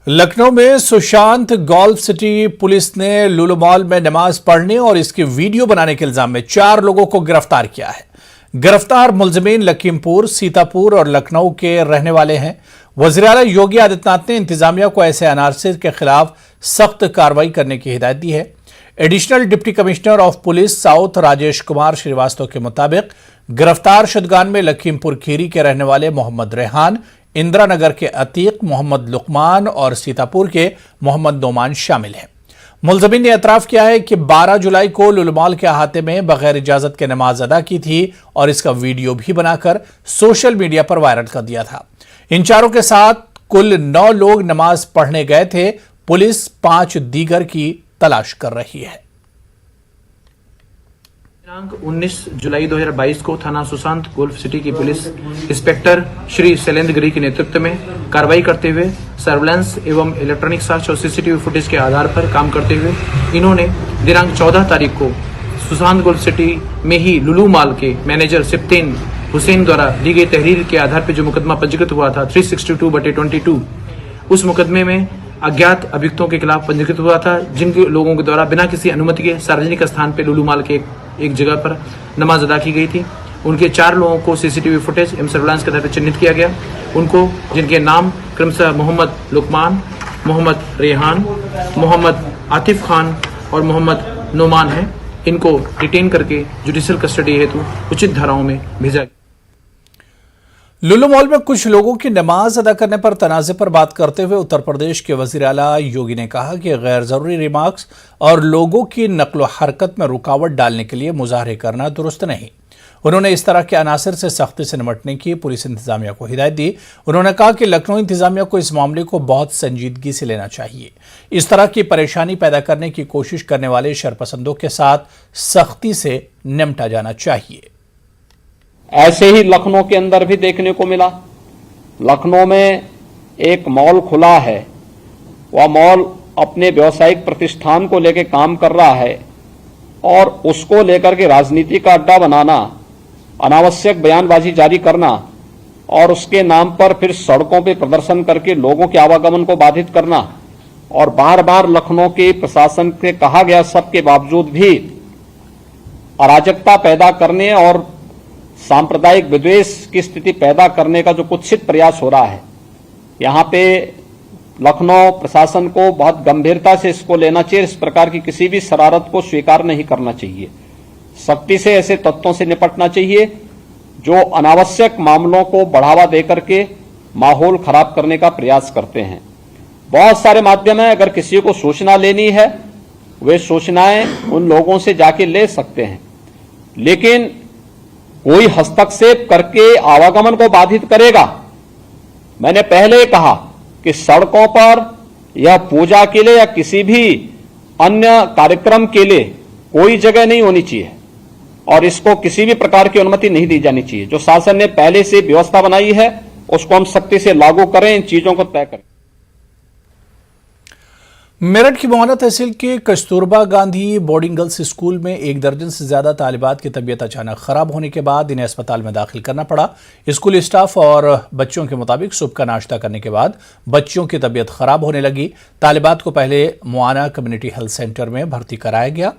लखनऊ में Sushant golf city police ने लुलु mall में नमाज पढ़ने और इसकी वीडियो बनाने के इल्जाम में 4 लोगों को गिरफ्तार किया है। गिरफ्तार मुलजिमीन लखीमपुर, सीतापुर और लखनऊ के रहने वाले हैं। वज़ीर-ए-आला योगी आदित्यनाथ ने इंतजामिया को ऐसे अनारसे के खिलाफ सख्त कार्रवाई करने की हिदायत दी है। Additional deputy commissioner of police south Rajesh Kumar Srivastava के मुताबिक गिरफ्तार शुदगान में लखीमपुर खीरी के रहने वाले मोहम्मद रेहान, इंदिरा नगर के अतीक, मोहम्मद लुकमान और सीतापुर के मोहम्मद नोमान शामिल हैं। मुलजिमीन ने एतराफ किया है कि 12 जुलाई को लुलु मॉल के अहाते में बगैर इजाजत के नमाज अदा की थी और इसका वीडियो भी बनाकर सोशल मीडिया पर वायरल कर दिया था। इन चारों के साथ कुल 9 लोग नमाज पढ़ने गए थे। पुलिस 5 दीगर की तलाश कर रही है। दिनांक 19 जुलाई 2022 को थाना सुशांत गोल्फ सिटी की पुलिस इंस्पेक्टर श्री शैलेंद्र गिरी के नेतृत्व में कार्रवाई करते हुए सर्वेलेंस एवं इलेक्ट्रॉनिक साक्ष्य और सीसीटीवी फुटेज के आधार पर काम करते हुए इन्होंने दिनांक 14 तारीख को सुशांत गोल्फ सिटी में ही लुलु मॉल के मैनेजर सिप्तेन हुसैन द्वारा दी गई तहरीर के आधार पर जो मुकदमा पंजीकृत हुआ था 362/22, उस मुकदमे में अज्ञात अभियुक्तों के खिलाफ पंजीकृत हुआ था, जिन लोगों के द्वारा बिना किसी अनुमति के सार्वजनिक स्थान पर लुलु मॉल के एक जगह पर नमाज अदा की गई थी। उनके 4 लोगों को सीसीटीवी फुटेज एवं सर्वेलांस के आधार पर चिन्हित किया गया। उनको, जिनके नाम क्रमशः मोहम्मद लुकमान, मोहम्मद रेहान, मोहम्मद आतिफ खान और मोहम्मद नोमान है, इनको डिटेन करके जुडिशियल कस्टडी हेतु उचित धाराओं में भेजा गया। लुलु मॉल में कुछ लोगों की नमाज अदा करने पर तनाज़े पर बात करते हुए उत्तर प्रदेश के वज़ीर-ए-आला योगी ने कहा कि गैर जरूरी रिमार्क्स और लोगों की नक्ल हरकत में रुकावट डालने के लिए मुजाहरे करना दुरुस्त नहीं। उन्होंने इस तरह के अनासर से सख्ती से निपटने की पुलिस इंतजामिया को हिदायत दी। उन्होंने कहा कि लखनऊ इंतजामिया को इस मामले को बहुत संजीदगी से लेना चाहिए। इस तरह की परेशानी पैदा करने की कोशिश करने वाले शरपसंदों के साथ सख्ती से निपटा जाना चाहिए। ऐसे ही लखनऊ के अंदर भी देखने को मिला। लखनऊ में एक मॉल खुला है, वह मॉल अपने व्यावसायिक प्रतिष्ठान को लेकर काम कर रहा है और उसको लेकर के राजनीति का अड्डा बनाना, अनावश्यक बयानबाजी जारी करना और उसके नाम पर फिर सड़कों पे प्रदर्शन करके लोगों के आवागमन को बाधित करना और बार बार लखनऊ के प्रशासन से कहा गया सबके बावजूद भी अराजकता पैदा करने और सांप्रदायिक विद्वेष की स्थिति पैदा करने का जो कुत्सित प्रयास हो रहा है, यहाँ पे लखनऊ प्रशासन को बहुत गंभीरता से इसको लेना चाहिए। इस प्रकार की किसी भी शरारत को स्वीकार नहीं करना चाहिए। सख्ती से ऐसे तत्वों से निपटना चाहिए जो अनावश्यक मामलों को बढ़ावा देकर के माहौल खराब करने का प्रयास करते हैं। बहुत सारे माध्यम हैं, अगर किसी को सूचना लेनी है वे सूचनाएं उन लोगों से जाके ले सकते हैं, लेकिन कोई हस्तक्षेप करके आवागमन को बाधित करेगा। मैंने पहले कहा कि सड़कों पर या पूजा के लिए या किसी भी अन्य कार्यक्रम के लिए कोई जगह नहीं होनी चाहिए और इसको किसी भी प्रकार की अनुमति नहीं दी जानी चाहिए। जो शासन ने पहले से व्यवस्था बनाई है उसको हम सख्ती से लागू करें, इन चीजों को तय करें। मेरठ की मोहना तहसील के Kasturba Gandhi boarding girls school में 1 दर्जन से ज्यादा तालिबात की तबीयत अचानक खराब होने के बाद इन्हें अस्पताल में दाखिल करना पड़ा। स्कूल स्टाफ और बच्चों के मुताबिक सुबह का नाश्ता करने के बाद बच्चियों की तबीयत खराब होने लगी। तालिबात को पहले मोहना कम्युनिटी हेल्थ सेंटर में भर्ती कराया गया,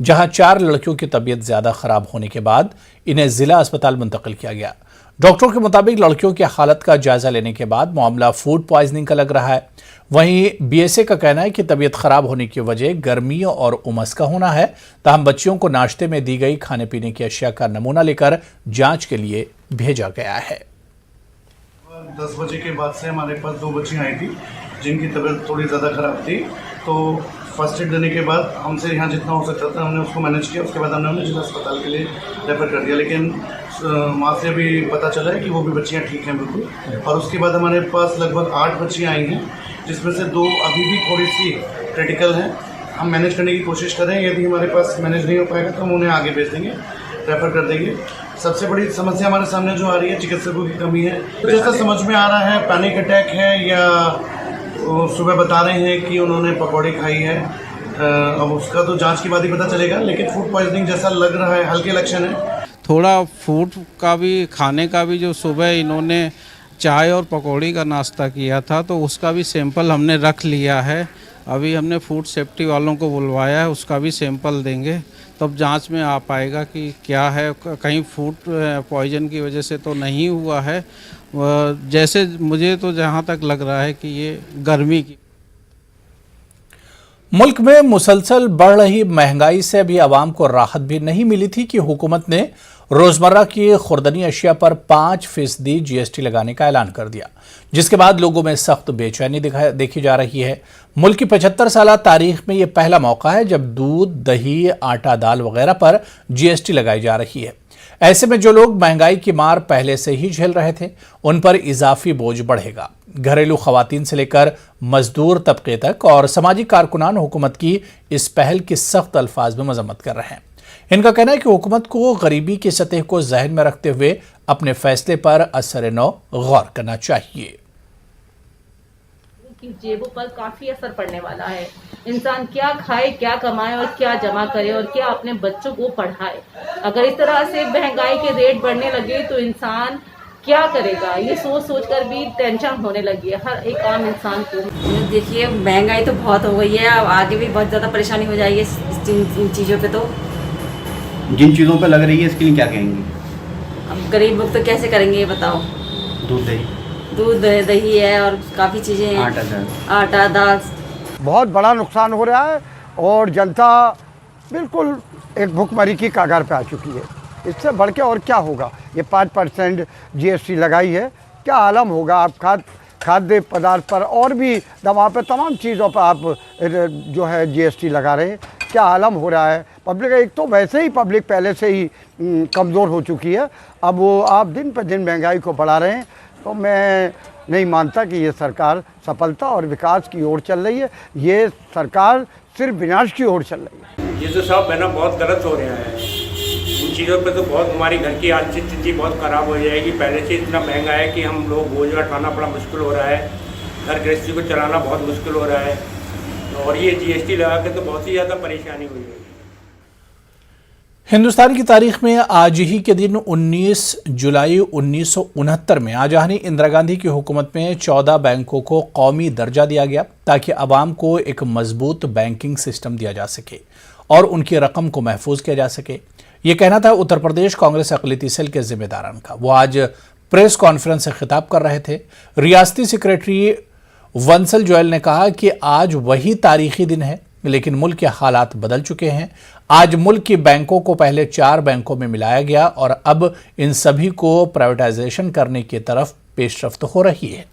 जहां 4 लड़कियों की तबीयत ज्यादा खराब होने के बाद इन्हें जिला अस्पताल मुंतकिल किया गया। डॉक्टरों के मुताबिक लड़कियों की हालत का जायजा लेने के बाद मामला फूड पॉइजनिंग का लग रहा है। वहीं बीएसए का कहना है कि तबीयत खराब होने की वजह गर्मी और उमस का होना है। ताहम बच्चियों को नाश्ते में दी गई खाने पीने की अशिया का नमूना लेकर जांच के लिए भेजा गया है। 10 बजे के बाद से हमारे पास 2 बच्चियां आई थी जिनकी तबीयत थोड़ी ज़्यादा खराब थी, तो फर्स्ट एड देने के बाद हमसे यहाँ जितना हो सकता था हमने उसको मैनेज किया। उसके बाद हमने उन्हें जिला अस्पताल के लिए रेफर कर दिया, लेकिन वहाँ से अभी पता चला है कि वो भी बच्चियाँ ठीक हैं बिल्कुल। और उसके बाद हमारे पास लगभग 8 बच्चियाँ आई हैं, जिसमें से 2 अभी भी थोड़ी सी क्रिटिकल हैं। हम मैनेज करने की कोशिश कर रहे हैं, यदि हमारे पास मैनेज नहीं हो पाएगा तो हम उन्हें आगे भेज देंगे, रेफर कर देंगे। सबसे बड़ी समस्या हमारे सामने जो आ रही है चिकित्सकों की कमी है। जैसा समझ में आ रहा है पैनिक अटैक है या सुबह बता रहे हैं कि उन्होंने पकौड़ी खाई है। अब उसका तो जांच के बाद ही पता चलेगा, लेकिन फूड पॉइजनिंग जैसा लग रहा है, हल्के लक्षण है। थोड़ा फूड का भी, खाने का भी जो सुबह इन्होंने चाय और पकौड़ी का नाश्ता किया था, तो उसका भी सैंपल हमने रख लिया है। अभी हमने फूड सेफ्टी वालों को बुलवाया है, उसका भी सैंपल देंगे, तब जांच में आ पाएगा कि क्या है, कहीं फूड पॉइजन की वजह से तो नहीं हुआ है। जैसे मुझे तो जहां तक लग रहा है कि ये गर्मी की। मुल्क में मुसलसल बढ़ रही महंगाई से अभी आवाम को राहत भी नहीं मिली थी कि हुकूमत ने रोजमर्रा की खुर्दनी अशिया पर 5% जीएसटी लगाने का ऐलान कर दिया, जिसके बाद लोगों में सख्त बेचैनी देखी जा रही है। मुल्क की 75 साल तारीख में यह पहला मौका है जब दूध, दही, आटा, दाल वगैरह पर जीएसटी लगाई जा रही है। ऐसे में जो लोग महंगाई की मार पहले से ही झेल रहे थे, उन पर इजाफी बोझ बढ़ेगा। घरेलू खवातीन से लेकर मजदूर तबके तक और सामाजिक कारकुनान हुकूमत की इस पहल की सख्त अल्फाज में मजम्मत कर रहे हैं। इनका कहना है कि हुकूमत को गरीबी की सतह को जहन में रखते हुए अपने फैसले पर असर नौ गौर करना चाहिए। की जेबों पर काफी असर पड़ने वाला है। इंसान क्या खाए, क्या कमाए और क्या जमा करे और क्या अपने बच्चों को पढ़ाए। अगर इस तरह से महंगाई के रेट बढ़ने लगे तो इंसान क्या करेगा, ये सोच सोच कर भी टेंशन होने लगी है हर एक आम इंसान को। देखिए महंगाई तो बहुत हो गई है, अब आगे भी बहुत ज़्यादा परेशानी हो जाएगी इन चीज़ों पे। तो जिन चीज़ों पे लग रही है इसके लिए क्या कहेंगे? अब गरीब लोग तो कैसे करेंगे ये बताओ। दूध दही है और काफ़ी चीज़ें हैं, आटा दाल। बहुत बड़ा नुकसान हो रहा है और जनता बिल्कुल एक भुखमरी की कगार पे आ चुकी है। इससे बढ़ के और क्या होगा। ये 5% जीएसटी लगाई है, क्या आलम होगा। आप खाद्य पदार्थ पर और भी दवा पे तमाम चीज़ों पर आप जो है जीएसटी लगा रहे हैं, क्या आलम हो रहा है। पब्लिक एक तो वैसे ही पब्लिक पहले से ही कमज़ोर हो चुकी है, अब वो आप दिन पर दिन महंगाई को बढ़ा रहे हैं। तो मैं नहीं मानता कि ये सरकार सफलता और विकास की ओर चल रही है, ये सरकार सिर्फ विनाश की ओर चल रही है। ये तो सब है ना बहुत गलत हो रहा है। इन चीज़ों पे तो बहुत हमारी घर की आर्थिक स्थिति बहुत ख़राब हो जाएगी। पहले से इतना महंगा है कि हम लोग बोझ उठाना बड़ा मुश्किल हो रहा है, घर गृहस्थी को चलाना बहुत मुश्किल हो रहा है, और ये जीएसटी लगा के तो बहुत ही ज़्यादा परेशानी हुई है। हिंदुस्तान की तारीख में आज ही के दिन 19 जुलाई 1969 में आजानी इंदिरा गांधी की हुकूमत में 14 बैंकों को कौमी दर्जा दिया गया ताकि अवाम को एक मजबूत बैंकिंग सिस्टम दिया जा सके और उनकी रकम को महफूज किया जा सके। ये कहना था उत्तर प्रदेश कांग्रेस अक़लियती सेल के जिम्मेदारान का। वो आज प्रेस कॉन्फ्रेंस से खिताब कर रहे थे। रियासती सेक्रेटरी वंसल जोयल ने कहा कि आज वही तारीखी दिन है, लेकिन मुल्क के हालात बदल चुके हैं। आज मुल्क की बैंकों को पहले 4 बैंकों में मिलाया गया और अब इन सभी को प्राइवेटाइजेशन करने की तरफ पेशरफ्त हो रही है।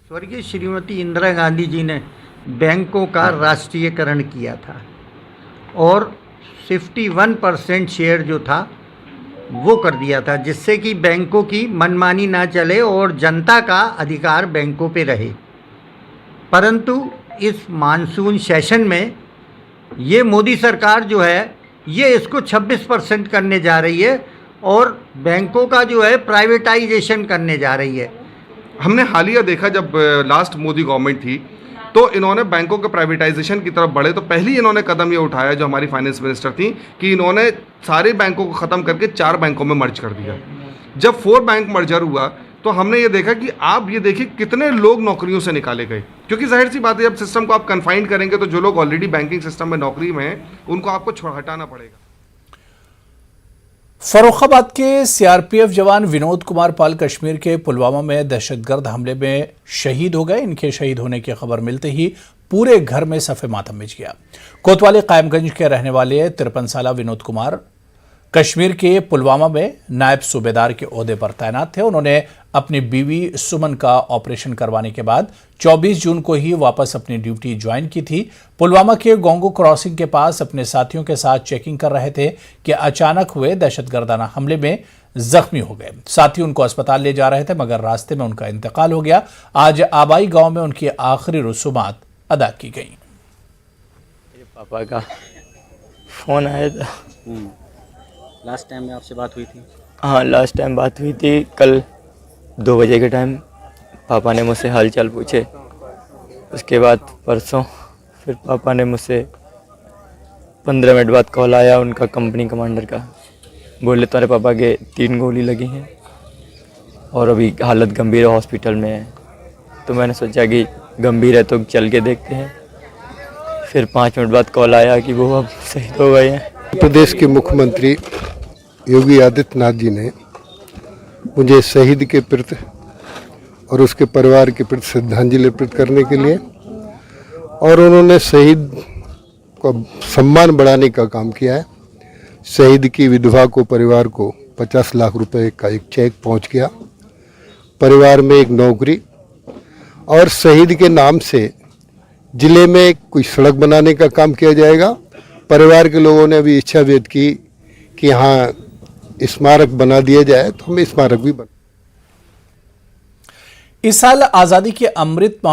स्वर्गीय श्रीमती इंदिरा गांधी जी ने बैंकों का राष्ट्रीयकरण किया था और 51% शेयर जो था वो कर दिया था, जिससे कि बैंकों की मनमानी ना चले और जनता का अधिकार बैंकों पे रहे। परंतु इस मानसून सेशन में ये मोदी सरकार जो है ये इसको 26% करने जा रही है और बैंकों का जो है प्राइवेटाइजेशन करने जा रही है। हमने हालिया देखा जब लास्ट मोदी गवर्नमेंट थी तो इन्होंने बैंकों के प्राइवेटाइजेशन की तरफ बढ़े, तो पहली इन्होंने कदम ये उठाया जो हमारी फाइनेंस मिनिस्टर थी कि इन्होंने सारे बैंकों को ख़त्म करके 4 बैंकों में मर्ज कर दिया। जब 4 बैंक मर्जर हुआ तो हमने ये देखा कि आप ये देखिए कितने लोग नौकरियों से निकाले गए, क्योंकि जाहिर सी बात है जब सिस्टम को आप कन्फाइंड करेंगे तो जो लोग ऑलरेडी बैंकिंग सिस्टम में नौकरी में हैं उनको आपको हटाना पड़ेगा। फर्रुखाबाद के सीआरपीएफ जवान विनोद कुमार पाल कश्मीर के पुलवामा में दहशतगर्द हमले में शहीद हो गए। इनके शहीद होने की खबर मिलते ही पूरे घर में सफ़े मातम मच गया। कोतवाली कायमगंज के रहने वाले 53 साला विनोद कुमार कश्मीर के पुलवामा में नायब सूबेदार के ओहदे पर तैनात थे। उन्होंने अपनी बीवी सुमन का ऑपरेशन करवाने के बाद 24 जून को ही वापस अपनी ड्यूटी ज्वाइन की थी। पुलवामा के गोंगो क्रॉसिंग के पास अपने साथियों के साथ चेकिंग कर रहे थे कि अचानक हुए दहशतगर्दाना हमले में जख्मी हो गए। साथी उनको अस्पताल ले जा रहे थे मगर रास्ते में उनका इंतकाल हो गया। आज आबाई गांव में उनकी आखिरी रसूमात अदा की गई। पापा का फोन आया था। लास्ट टाइम में आपसे बात हुई थी? हाँ, लास्ट टाइम बात हुई थी कल 2 बजे के टाइम। पापा ने मुझसे हाल चाल पूछे। उसके बाद परसों फिर पापा ने मुझसे 15 मिनट बाद कॉल आया उनका कंपनी कमांडर का। बोले तुम्हारे पापा के 3 गोली लगी हैं और अभी हालत गंभीर है, हॉस्पिटल में है। तो मैंने सोचा कि गंभीर है तो चल के देखते हैं। फिर 5 मिनट बाद कॉल आया कि वो अब शहीद हो गए हैं। प्रदेश के मुख्यमंत्री योगी आदित्यनाथ जी ने मुझे शहीद के प्रति और उसके परिवार के प्रति श्रद्धांजलि अर्पित करने के लिए, और उन्होंने शहीद को सम्मान बढ़ाने का काम किया है। शहीद की विधवा को, परिवार को 50 लाख रुपए का एक चेक पहुंच गया, परिवार में एक नौकरी, और शहीद के नाम से जिले में कोई सड़क बनाने का काम किया जाएगा। परिवार के लोगों ने अभी इच्छा व्यक्त की कि यहाँ स्मारक बना दिया जाए, तो हमें स्मारक भी बना। इस साल आजादी के अमृत महोत्सव